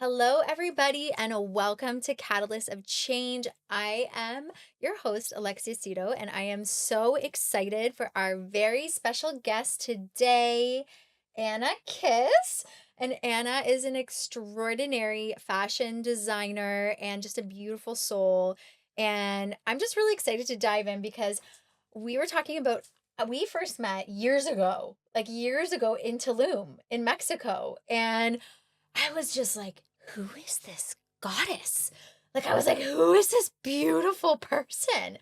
Hello, everybody, and welcome to Catalyst of Change. I am your host, Alexia Cito, and I am so excited for our very special guest today, Anakiss. And Anna is an extraordinary fashion designer and just a beautiful soul. And I'm just really excited to dive in because we were talking about we first met years ago in Tulum in Mexico. And I was just like, who is this goddess? Like, I was like, who is this beautiful person?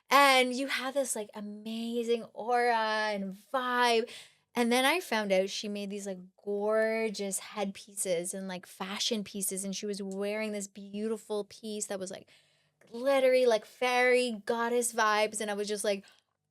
And you have this like amazing aura and vibe. And then I found out she made these like gorgeous headpieces and like fashion pieces. And she was wearing this beautiful piece that was like glittery, like fairy goddess vibes. And I was just like,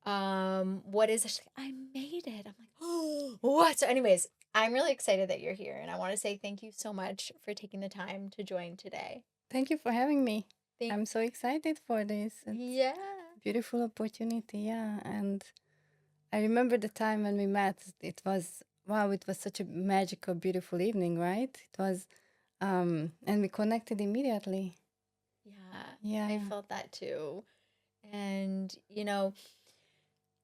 what is this? She's like, I made it. I'm like, oh, what? So, anyways, I'm really excited that you're here. And I want to say thank you so much for taking the time to join today. Thank you for having me. Thank I'm so excited for this. It's Yeah. a beautiful opportunity, yeah. And I remember the time when we met. It was wow, it was such a magical, beautiful evening, right? It was and we connected immediately. Yeah. I Yeah. felt that too. And,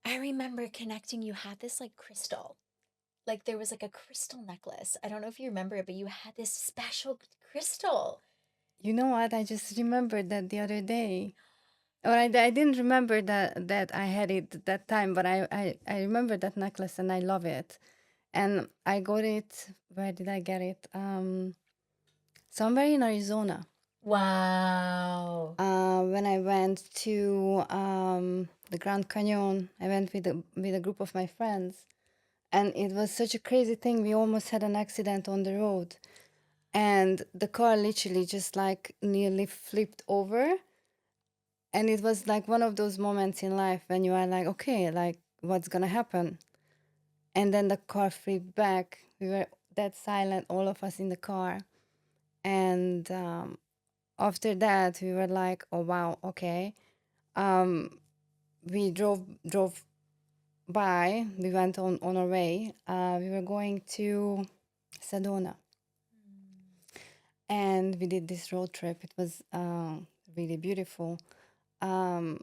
I remember connecting, you had this like crystal. Like there was like a crystal necklace. I don't know if you remember it, but you had this special crystal. You know what? I just remembered that the other day. Or I didn't remember that I had it that time, but I remember that necklace and I love it. And I got it, where did I get it? Somewhere in Arizona. Wow. When I went to the Grand Canyon, I went with a group of my friends, and it was such a crazy thing. We almost had an accident on the road, and the car literally just like nearly flipped over. And it was like one of those moments in life when you are like, okay, like what's gonna happen? And then the car flipped back. We were that silent, all of us in the car, and after that, we were like, oh wow, okay. Um, we drove by. We went on our way. We were going to Sedona, and we did this road trip. It was really beautiful, um,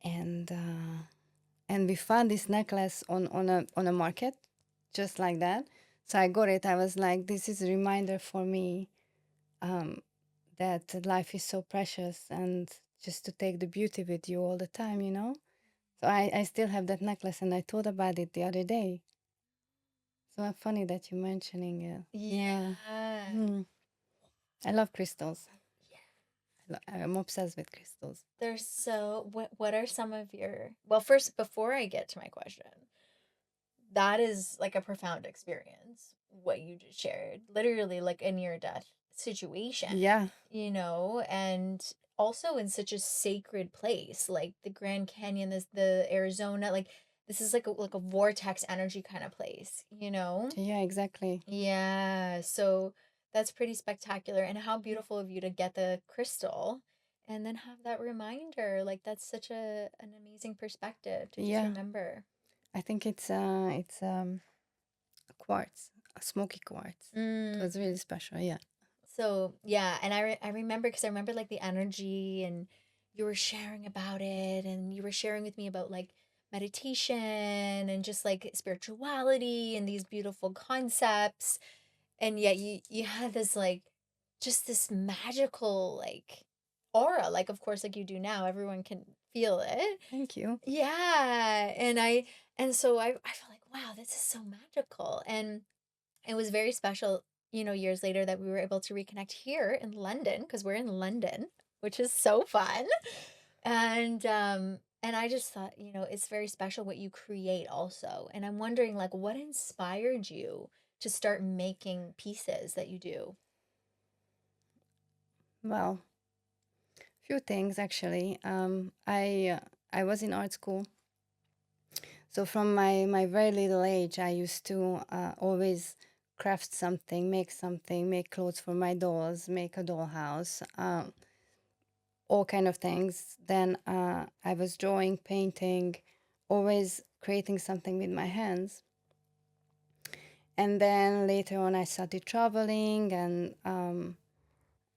and uh, and we found this necklace on a market, just like that. So I got it. I was like, this is a reminder for me um, that life is so precious, and just to take the beauty with you all the time, you know. So I still have that necklace, and I thought about it the other day. So funny that you're mentioning it. Yeah. Yeah. Mm. I love crystals. I'm obsessed with crystals. There's so what are some of your well, first before I get to my question, that is like a profound experience, what you just shared. Literally like a near death situation, Yeah. and also in such a sacred place, like the Grand Canyon, this the Arizona, like this is like a vortex energy kind of place. Yeah, exactly. Yeah, so that's pretty spectacular. And how beautiful of you to get the crystal and then have that reminder. Like that's such an amazing perspective to just Yeah. remember. I think it's quartz, a smoky quartz. It Mm. was really special. Yeah. So yeah, and I remember because I remember like the energy and you were sharing about it and you were sharing with me about like meditation and just like spirituality and these beautiful concepts. And yet you had this like just this magical like aura, like of course like you do now, everyone can feel it. Thank you. Yeah. And so I felt like, wow, this is so magical. And it was very special, years later that we were able to reconnect here in London because we're in London, which is so fun. And I just thought, it's very special what you create also. And I'm wondering like what inspired you to start making pieces that you do? Well, few things actually. I was in art school, so from my very little age, I used to always craft something, make clothes for my dolls, make a dollhouse. All kind of things. Then I was drawing, painting, always creating something with my hands. And then later on, I started traveling, and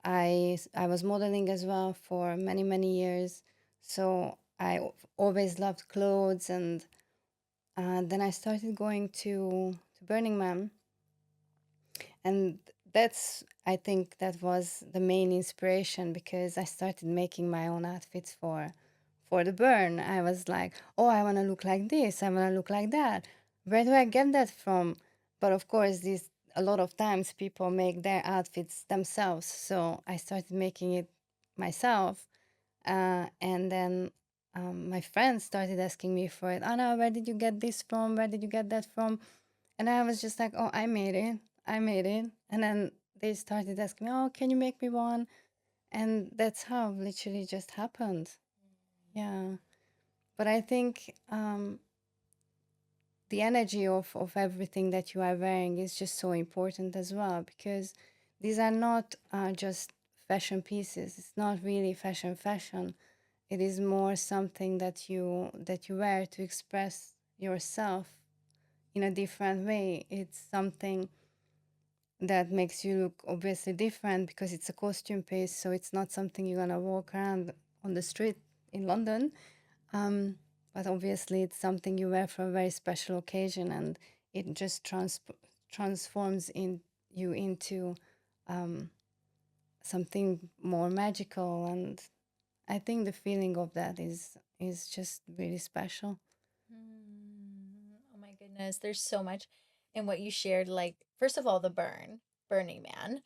I was modeling as well for many, many years. So always loved clothes. And then I started going to Burning Man. And I think that was the main inspiration, because I started making my own outfits for the burn. I was like, oh, I want to look like this, I want to look like that. Where do I get that from? But of course, this a lot of times people make their outfits themselves. So I started making it myself. And then my friends started asking me for it. Anna, where did you get this from? Where did you get that from? And I was just like, oh, I made it. I made it. And then they started asking me, oh, can you make me one? And that's how literally just happened. Yeah. But I think the energy of everything that you are wearing is just so important as well, because these are not just fashion pieces. It's not really fashion. It is more something that you wear to express yourself in a different way. It's something that makes you look obviously different because it's a costume piece, so it's not something you're gonna walk around on the street in London. Um, but obviously, it's something you wear for a very special occasion, and it just transforms you into um, something more magical. And I think the feeling of that is just really special. Oh my goodness, there's so much in what you shared. Like, first of all, Burning Man.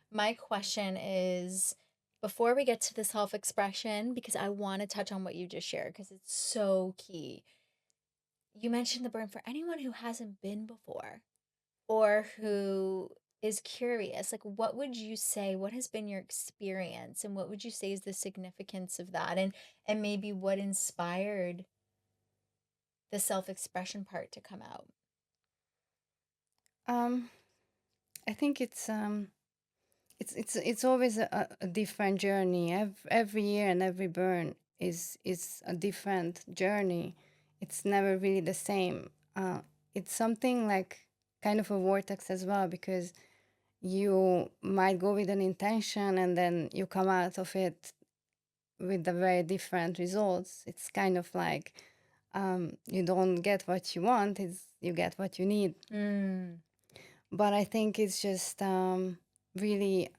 My question is, before we get to the self expression, because I want to touch on what you just shared, because it's so key. You mentioned the burn for anyone who hasn't been before or who is curious. Like, what would you say? What has been your experience, and what would you say is the significance of that? And maybe what inspired the self expression part to come out? Um, I think it's always a different journey. Every year and every burn is a different journey. It's never really the same. It's something like kind of a vortex as well, because you might go with an intention and then you come out of it with the very different results. It's kind of like you don't get what you want; it's you get what you need. Mm. But I think it's just really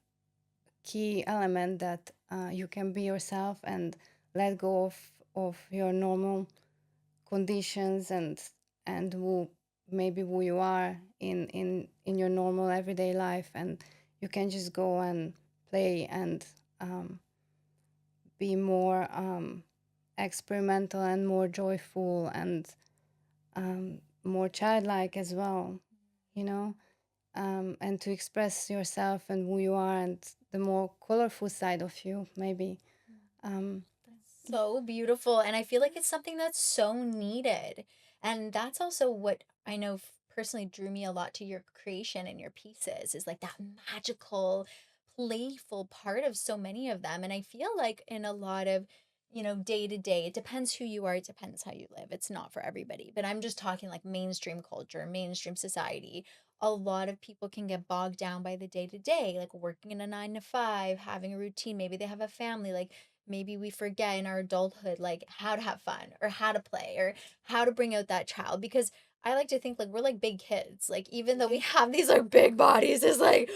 key element that you can be yourself and let go of your normal conditions, and who you are in your normal everyday life, and you can just go and play and um, be more experimental and more joyful and more childlike as well, you know, and to express yourself and who you are, and the more colorful side of you, maybe. Um, So beautiful. And I feel like it's something that's so needed. And that's also what I know personally drew me a lot to your creation and your pieces is like that magical, playful part of so many of them. And I feel like in a lot of, day to day, it depends who you are, it depends how you live. It's not for everybody. But I'm just talking like mainstream culture, mainstream society. A lot of people can get bogged down by the day to day, like working in a 9 to 5, having a routine. Maybe they have a family. Like maybe we forget in our adulthood like how to have fun or how to play or how to bring out that child, because I like to think like we're like big kids, like even though we have these like big bodies, it's like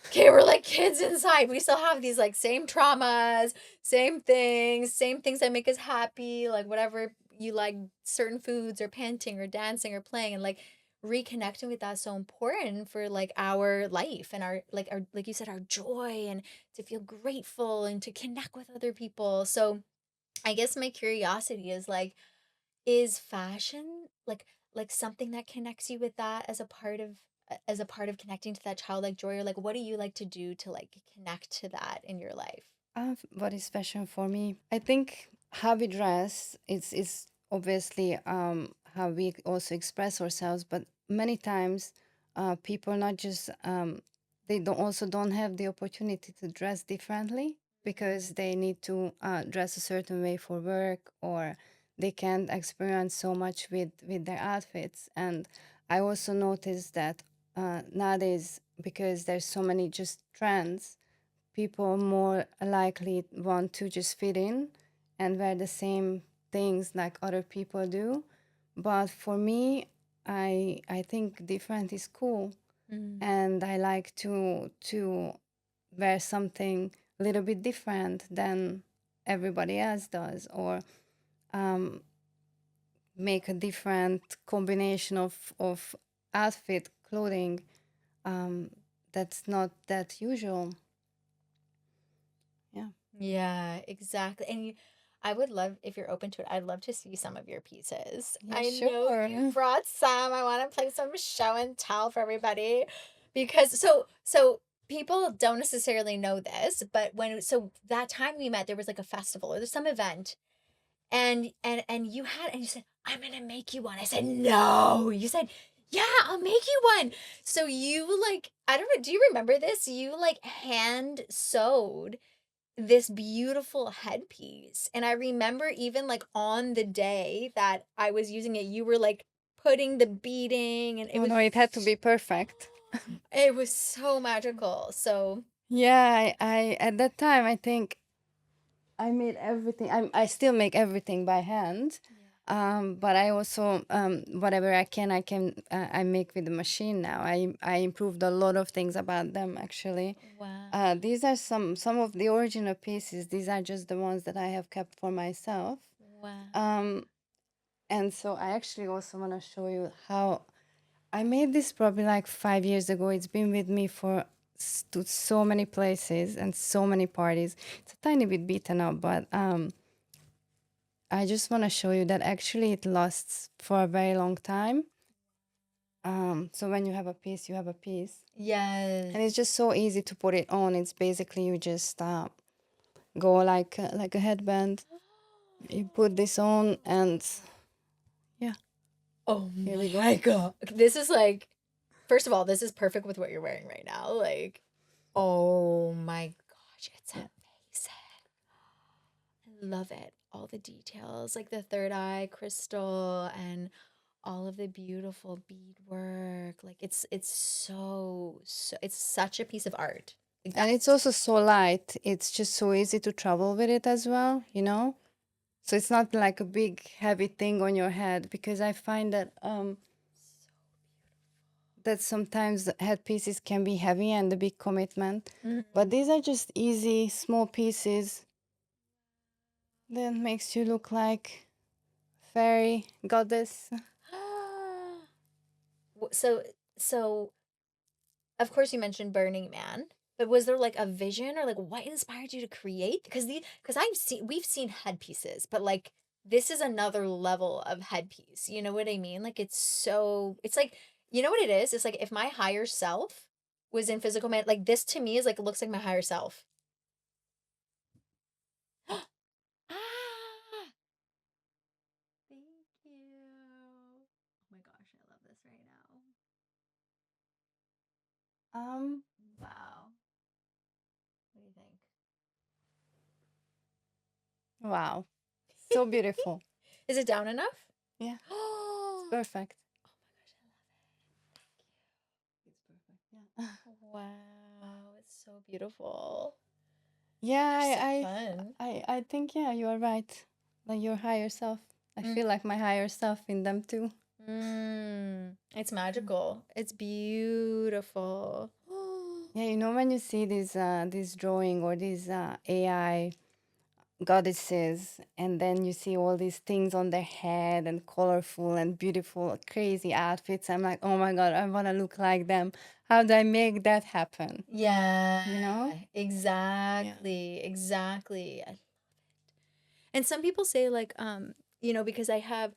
okay, we're like kids inside. We still have these like same traumas, same things that make us happy, like whatever you like, certain foods or panting or dancing or playing, and like reconnecting with that's so important for like our life and our like you said, our joy, and to feel grateful and to connect with other people. So I guess my curiosity is like, is fashion like something that connects you with that as a part of connecting to that childlike joy, or like what do you like to do to like connect to that in your life? what is fashion for me? I think how we dress is obviously how we also express ourselves, but many times people not just they don't have the opportunity to dress differently because they need to dress a certain way for work, or they can't experience so much with their outfits. And I also noticed that nowadays, because there's so many just trends, people more likely want to just fit in and wear the same things like other people do. But for me, I think different is cool, Mm. and I like to wear something a little bit different than everybody else does, or um, make a different combination of outfit clothing um, that's not that usual. Yeah. Yeah, exactly. And I would love, if you're open to it, I'd love to see some of your pieces. Yeah, I know you sure. brought some. I want to play some show and tell for everybody because so people don't necessarily know this, but so that time we met, there was like a festival or there's some event, and you said, "I'm gonna make you one." I said, "No." You said, "Yeah, I'll make you one." So you like, I don't know, do you remember this? You like hand sewed this beautiful headpiece. And I remember even like on the day that I was using it, you were like putting the beading and Oh no, it had to be perfect. it was so magical. So Yeah, I at that time I think I made everything. I still make everything by hand, but I also whatever I make with the machine now. I improved a lot of things about them actually. wow. These are some of the original pieces. These are just the ones that I have kept for myself. Wow. Um, and so I actually also want to show you how I made this probably like 5 years ago. It's been with me for to so many places and so many parties. It's a tiny bit beaten up, but I just want to show you that actually it lasts for a very long time. So when you have a piece, you have a piece, Yes. and it's just so easy to put it on. It's basically you just go like a headband. You put this on, and yeah, Oh here we my go. God. This is like, first of all, this is perfect with what you're wearing right now. Like, oh my gosh, it's Yeah. amazing. I love it. All the details, like the third eye crystal and all of the beautiful beadwork. Like it's so it's such a piece of art. Like And that it's is also so light. It's just so easy to travel with it as well, you know? So it's not like a big heavy thing on your head, because I find that sometimes the headpieces can be heavy and a big commitment. Mhm. But these are just easy small pieces that makes you look like fairy goddess. So so of course you mentioned Burning Man, but was there like a vision or like what inspired you to create? Because we've seen headpieces, but like this is another level of headpiece. You know what I mean? Like it's like, you know what it is? It's like if my higher self was in physical man, like this to me is like looks like my higher self. Ah, thank you. Oh my gosh, I love this right now. Um, Wow. What do you think? wow. So beautiful. Is it down enough? Yeah, it's Oh, perfect. oh my gosh, I It's perfect. Yeah. love it. Wow, it's so beautiful. Yeah, They're so I, fun. I think yeah, you are right. Like your higher self. I feel like my higher self in them too. It's magical. It's beautiful. Yeah, you know when you see this drawing or these AI goddesses, and then you see all these things on their head and colorful and beautiful, crazy outfits. I'm like, oh my god, I want to look like them. How do I make that happen? Yeah, You know? Yeah. exactly, exactly. And some people say like, because I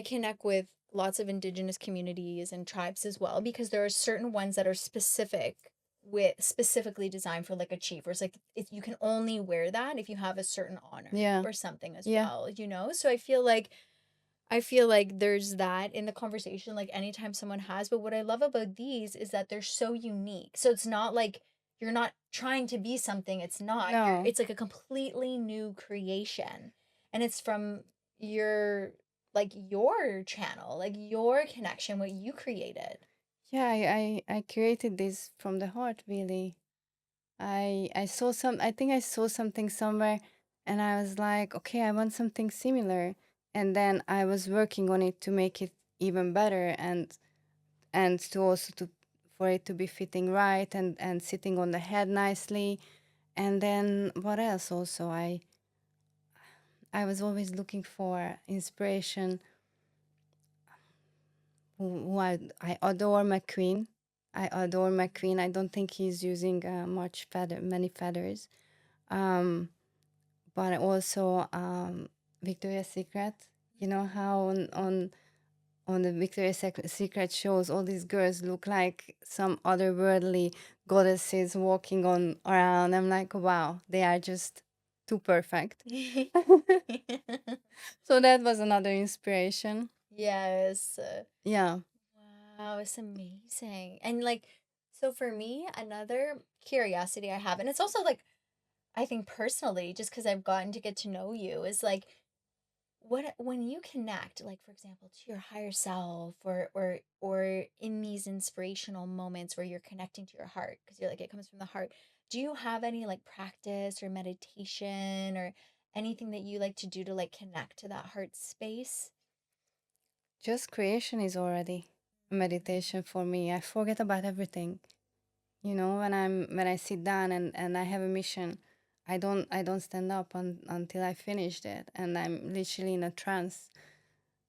connect with lots of indigenous communities and tribes as well because there are certain ones that are specifically designed for like a chief, or it's like if you can only wear that if you have a certain honor Yeah. or something as Yeah. well. So I feel like there's that in the conversation, like anytime someone has. But what I love about these is that they're so unique. So it's not like you're not trying to be something it's not. No. It's like a completely new creation. And it's from your your channel, like your connection, what you created. Yeah, I created this from the heart, really. I saw some, I think I saw something somewhere, and I was like, okay, I want something similar. And then I was working on it to make it even better, and to also to for it to be fitting right, and sitting on the head nicely. And then what else also? I was always looking for inspiration. I adore McQueen. I adore McQueen. I don't think he's using many feathers. Um, but also Victoria's Secret. You know how on the Secret shows, all these girls look like some otherworldly goddesses walking on around. I'm like, wow, they are just too perfect. So that was another inspiration. Yes. Yeah, Wow, it's amazing. And like, so for me, another curiosity I have, and it's also like, I think personally, just because I've gotten to get to know you, is like, what when you connect, like for example, to your higher self, or in these inspirational moments where you're connecting to your heart, because you're like, it comes from the heart. Do you have any like practice or meditation or anything that you like to do to like connect to that heart space? just creation is already a meditation for me. I forget about everything. You know, when I sit down and I have a mission, I don't stand up until I finished it, and I'm literally in a trance.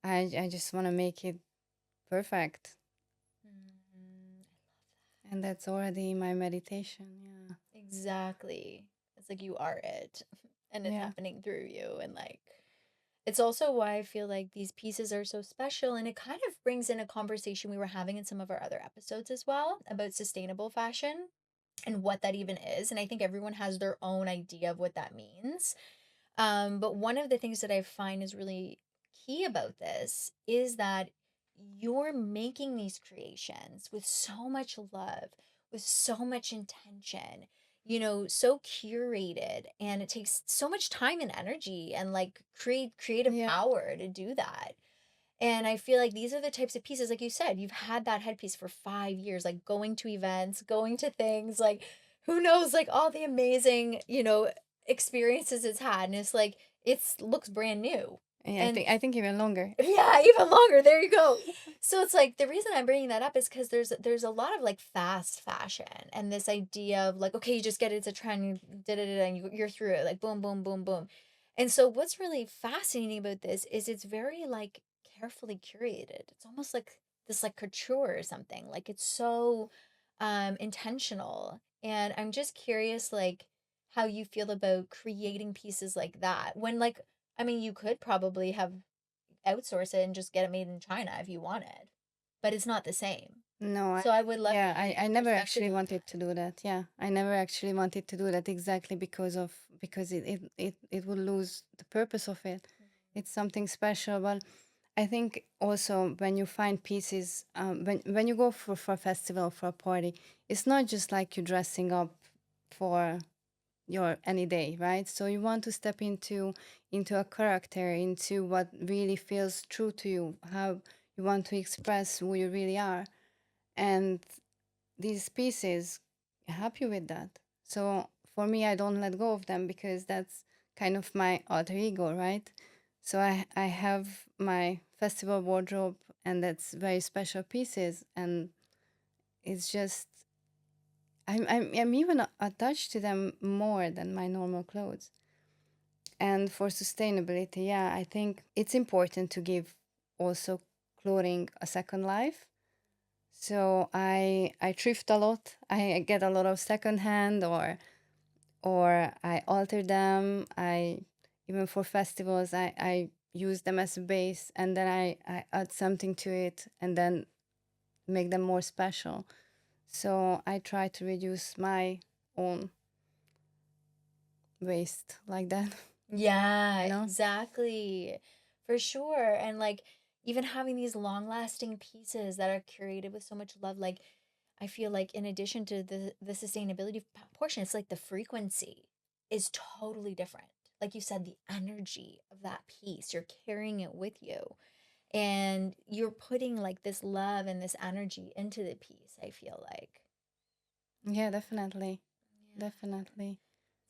I just want to make it perfect, Mm, and that's already my meditation. Yeah, exactly. It's like you are it and it's yeah, happening through you. And like, it's also why I feel like these pieces are so special. And it kind of brings in a conversation we were having in some of our other episodes as well about sustainable fashion and what that even is. And I think everyone has their own idea of what that means. But one of the things that I find is really key about this is that you're making these creations with so much love, with so much intention, so curated, and it takes so much time and energy and like creative yeah. power to do that. And I feel like these are the types of pieces, like you said, you've had that headpiece for 5 years, like going to events, going to things, like who knows, like all the amazing, experiences it's had. And it's like, looks brand new. Yeah, And I think even longer. yeah, even longer. There you go. So it's like the reason I'm bringing that up is because there's a lot of like fast fashion and this idea of like, okay, you just get it, it's a trend, and you're through it, like boom, boom, boom, boom. And so what's really fascinating about this is it's very like carefully curated. It's almost like this like couture or something. Like it's so intentional. And I'm just curious like how you feel about creating pieces like that when like I mean, you could probably have outsource it and just get it made in China if you wanted, but it's not the same. No, So I would love to yeah, hear I your never perspective actually on wanted to do that. Yeah, I never actually wanted to do that exactly because it would lose the purpose of it. It's something special. But I think also when you find pieces, when you go for a festival, for a party, it's not just like you dressing up for your any day, right? So you want to step into a character, into what really feels true to you, how you want to express who you really are, and these pieces help you with that. So for me, I don't let go of them because that's kind of my alter ego, right? So I have my festival wardrobe, and that's very special pieces, and it's just I'm even attached to them more than my normal clothes. And for sustainability, yeah, I think it's important to give also clothing a second life. So I thrift a lot. I get a lot of secondhand, or I alter them. I even for festivals I use them as a base, and then I add something to it and then make them more special. So I try to reduce my own waste like that, you yeah, know? exactly. For sure. And like even having these long-lasting pieces that are curated with so much love, like I feel like in addition to the sustainability portion, it's like the frequency is totally different. Like you said, the energy of that piece, you're carrying it with you. and you're putting like this love and this energy into the piece, I feel like. Yeah, definitely. Yeah, Definitely.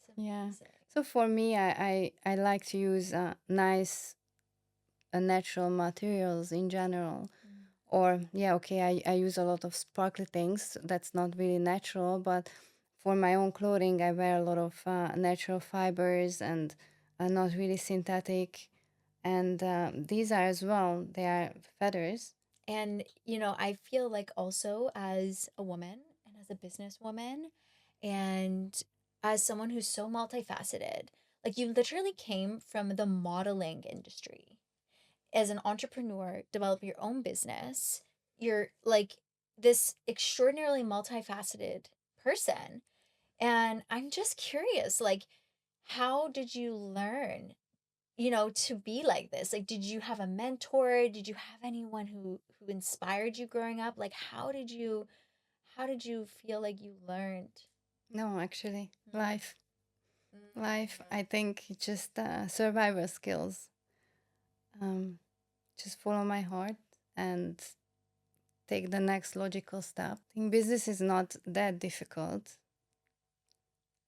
it's Yeah. amazing. So for me, I like to use nice natural materials in general. Mm. Or, yeah, okay, I use a lot of sparkly things. That's not really natural, but for my own clothing, I wear a lot of natural fibers and not really synthetic. And these are as well, they are feathers. And, I feel like also as a woman and as a businesswoman and as someone who's so multifaceted, like you literally came from the modeling industry. As an entrepreneur, develop your own business. You're like this extraordinarily multifaceted person. And I'm just curious, like, how did you learn, to be like this? Like, did you have a mentor? Did you have anyone who inspired you growing up? Like, how did you feel like you learned? No, actually, Mm, life. mm, I think it's just survival skills. Um, just follow my heart and take the next logical step. I think business is not that difficult.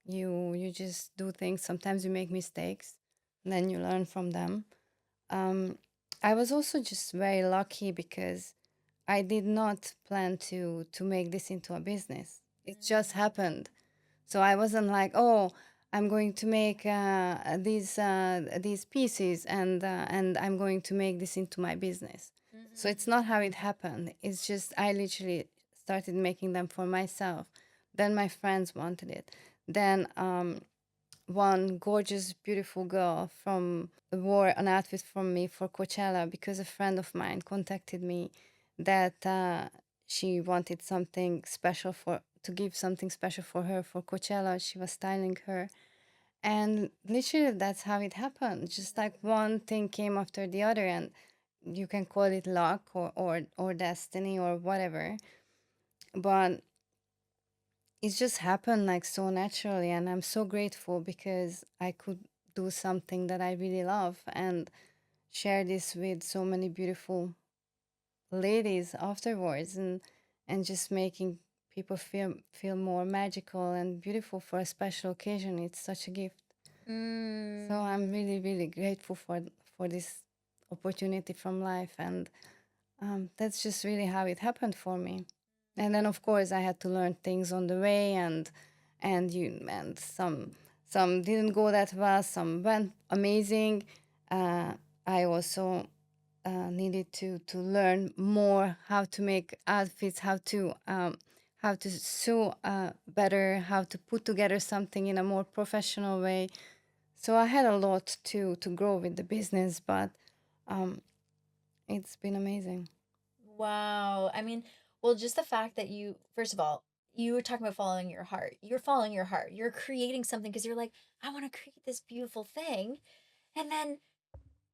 You just do things. Sometimes you make mistakes, and then you learn from them. Um, I was also just very lucky because I did not plan to make this into a business. It just happened. So I wasn't like, oh, I'm going to make these pieces and I'm going to make this into my business. So it's not how it happened. It's just I literally started making them for myself. Then my friends wanted it. Then one gorgeous, beautiful girl from wore an outfit from me for Coachella because a friend of mine contacted me that she wanted something special for to give something special for her for Coachella. She was styling her, and literally that's how it happened. Just like one thing came after the other, and you can call it luck or destiny or whatever, but it just happened like so naturally, and I'm so grateful because I could do something that I really love and share this with so many beautiful ladies afterwards, and just making people feel more magical and beautiful for a special occasion. It's such a gift. So I'm mm, really really grateful for this opportunity from life, and that's just really how it happened for me. And then of course I had to learn things on the way, and some didn't go that well, some went amazing. I also needed to learn more how to make outfits, how to sew better, how to put together something in a more professional way. So I had a lot to grow with the business, but um, it's been amazing. Wow. I mean, well, just the fact that you, first of all, you were talking about following your heart. You're following your heart. You're creating something because you're like, I want to create this beautiful thing. And then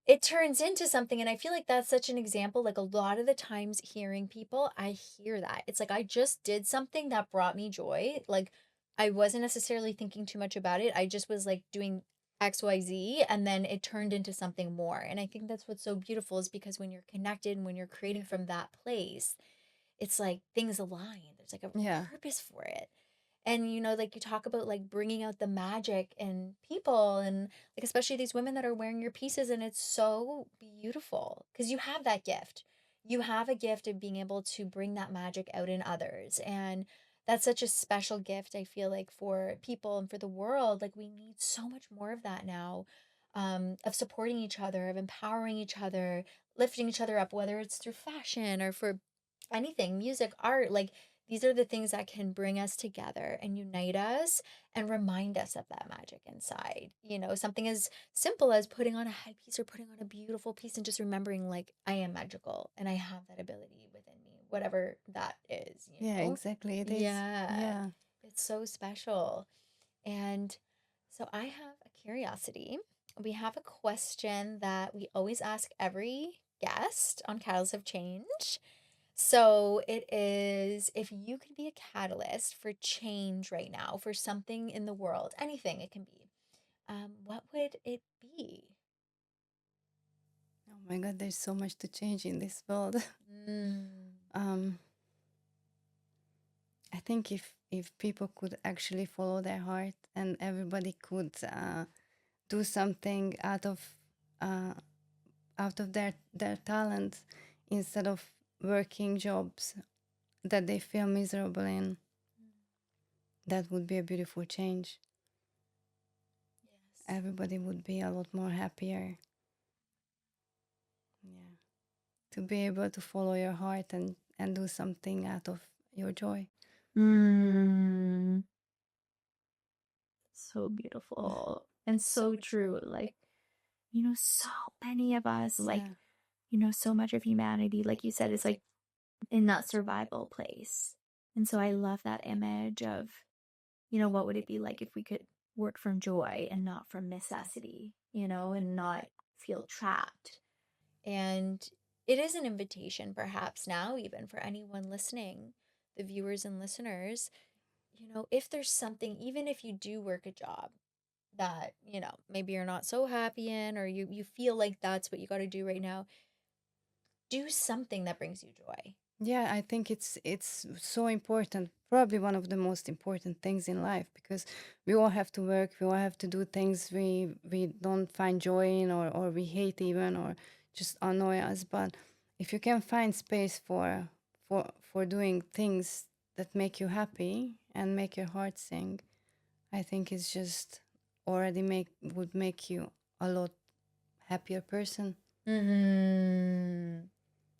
it turns into something. And I feel like that's such an example. Like a lot of the times hearing people, I hear that. It's like I just did something that brought me joy. Like I wasn't necessarily thinking too much about it. I just was like doing XYZ and then it turned into something more. And I think that's what's so beautiful is because when you're connected and when you're creating from that place, it's like things align. There's like a Yeah, purpose for it. And like you talk about like bringing out the magic in people and like especially these women that are wearing your pieces and it's so beautiful because you have that gift. You have a gift of being able to bring that magic out in others and that's such a special gift I feel like for people and for the world. Like we need so much more of that now, of supporting each other, of empowering each other, lifting each other up, whether it's through fashion or for anything, music, art, like these are the things that can bring us together and unite us and remind us of that magic inside. Something as simple as putting on a headpiece or putting on a beautiful piece and just remembering, like, I am magical and I have that ability within me, whatever that is, you yeah, know? exactly. It is. Yeah, Yeah. it's so special. And so I have a curiosity. We have a question that we always ask every guest on Catalyst of Change. So it is if you could be a catalyst for change right now, for something in the world, anything it can be, what would it be? Oh my God, there's so much to change in this world. Mm. um, I think if people could actually follow their heart and everybody could do something uh, out of their talent instead of working jobs that they feel miserable in, that would be a beautiful change. Yes. Everybody would be a lot more happier. Yeah. To be able to follow your heart and do something out of your joy. Mm, so beautiful and so true. Like, so many of us, like, Yeah. so much of humanity, like you said, is like in that survival place. And so I love that image of, what would it be like if we could work from joy and not from necessity, and not feel trapped. And it is an invitation, perhaps now, even for anyone listening, the viewers and listeners, if there's something, even if you do work a job that, maybe you're not so happy in, or you feel like that's what you got to do right now, do something that brings you joy. Yeah, I think it's so important. Probably one of the most important things in life, because we all have to work, we all have to do things we don't find joy in, or we hate even, or just annoy us. But if you can find space for doing things that make you happy and make your heart sing, I think it's just already would make you a lot happier person. Mm-hmm.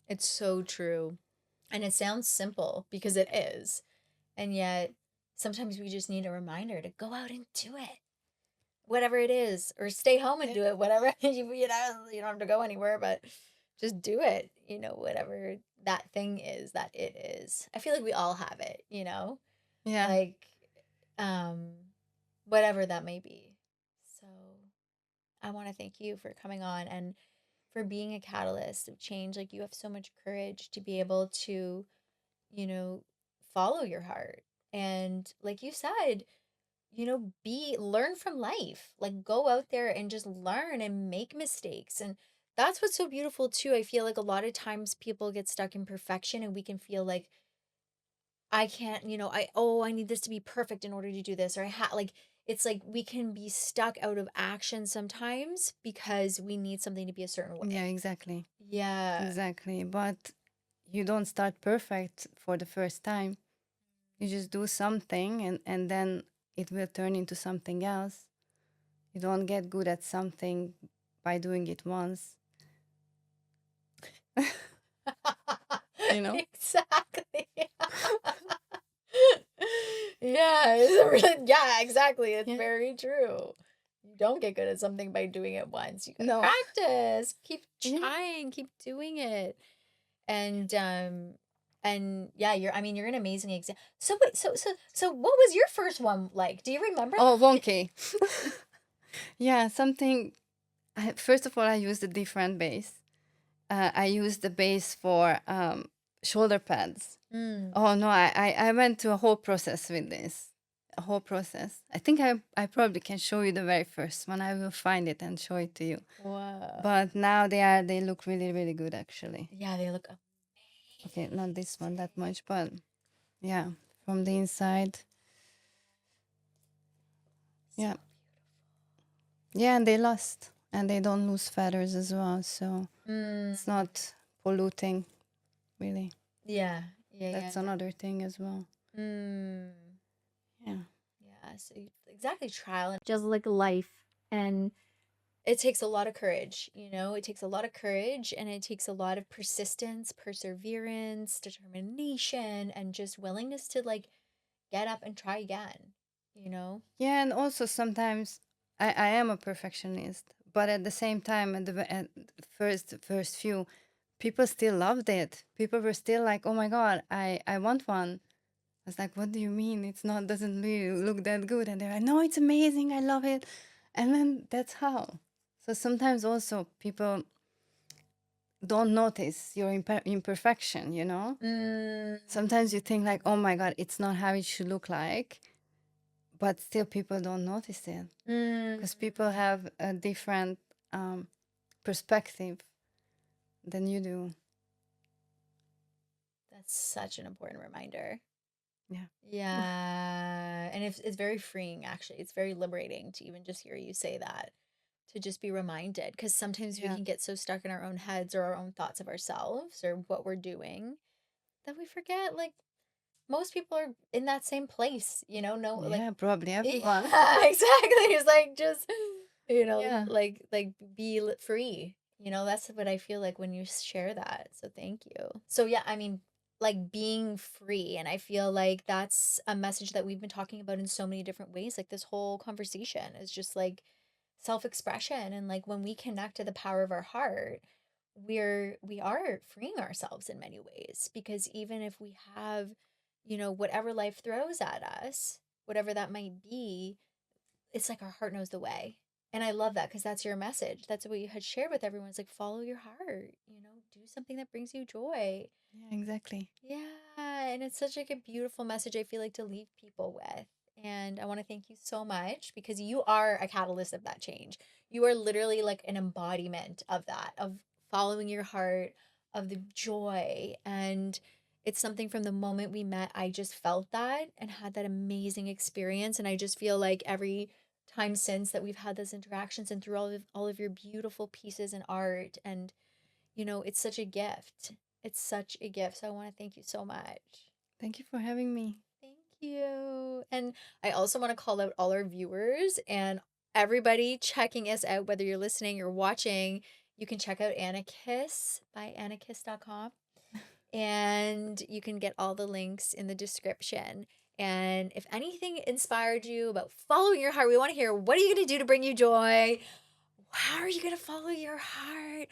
It's so true. And it sounds simple because it is. And yet, sometimes we just need a reminder to go out and do it, whatever it is, or stay home and do it, whatever. You don't have to go anywhere, but just do it, whatever that thing is that it is. I feel like we all have it. Yeah. Like, um, whatever that may be. So I want to thank you for coming on and for being a catalyst of change. Like, you have so much courage to be able to, you know, follow your heart. And like you said, learn from life. Like, go out there and just learn and make mistakes. And that's what's so beautiful too. I feel like a lot of times people get stuck in perfection, and we can feel like, I can't, I need this to be perfect in order to do this. Or like, it's like we can be stuck out of action sometimes because we need something to be a certain Yeah, way. exactly. Yeah. Exactly. But you don't start perfect for the first time. You just do something, and then it will turn into something else. You don't get good at something by doing it once, you know? Exactly. Yeah, yeah, exactly. It's Yeah. very true. You don't get good at something by doing it once. You gotta No. practice. Keep Yeah. trying, keep doing it. And yeah, you're an amazing example. So wait, so what was your first one like? Do you remember? Oh, wonky. Yeah, something. First of all, I used a different base. I used the base for shoulder pads. Mm. Oh no, I went through a whole process with this. A whole process. I think I probably can show you the very first one. I will find it and show it to you. Wow. But now they look really, really good actually. Yeah, they look Okay, not this one that much, but yeah, from the inside. Yeah. Yeah, and they last and they don't lose feathers as well, so mm. it's not polluting really. Yeah. Yeah, yeah, That's another thing as well. yeah. Mm. Yeah. Yeah, so exactly, trial and Just like life. And it takes a lot of courage. It takes a lot of courage, and it takes a lot of persistence, perseverance, determination, and just willingness to like get up and try again. Yeah, and also sometimes I am a perfectionist, but at the same time, at first few, people still loved it. People were still like, "Oh my God, I want one." I was like, "What do you mean? It's not doesn't really look that good?" And they're like, "No, it's amazing. I love it." And then that's how. So sometimes also people don't notice your imperfection. You know. Mm. Sometimes you think like, "Oh my God, it's not how it should look like," but still people don't notice it Mm. because people have a different um, perspective. than you do. That's such an important reminder. Yeah. Yeah. And it's very freeing, actually. It's very liberating to even just hear you say that, to just be reminded. Because sometimes we Yeah. can get so stuck in our own heads or our own thoughts of ourselves or what we're doing that we forget, like, most people are in that same place, no, like, Yeah, probably everyone. yeah, exactly. It's like, just, Yeah. like be free. That's what I feel like when you share that. So thank you. So yeah, I mean, like being free. And I feel like that's a message that we've been talking about in so many different ways. Like this whole conversation is just like self-expression. And like when we connect to the power of our heart, we are freeing ourselves in many ways, because even if we have, whatever life throws at us, whatever that might be, it's like our heart knows the way. And I love that, because that's your message. That's what you had shared with everyone. It's like, follow your heart, do something that brings you joy. Yeah, exactly. Yeah. And it's such like a beautiful message, I feel like, to leave people with. And I want to thank you so much, because you are a catalyst of that change. You are literally like an embodiment of that, of following your heart, of the joy. And it's something from the moment we met, I just felt that and had that amazing experience. And I just feel like every time since that we've had those interactions, and through all of your beautiful pieces and art, and it's such a gift. It's such a gift. So I want to thank you so much. Thank you for having me. Thank you. And I also want to call out all our viewers and everybody checking us out, whether you're listening or watching. You can check out Anakiss by anakiss.com, and you can get all the links in the description. And if anything inspired you about following your heart, we want to hear, what are you going to do to bring you joy? How are you going to follow your heart?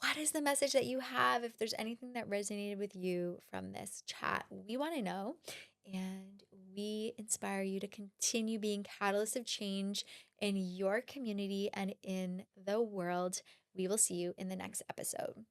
What is the message that you have? If there's anything that resonated with you from this chat, we want to know. And we inspire you to continue being catalysts of change in your community and in the world. We will see you in the next episode.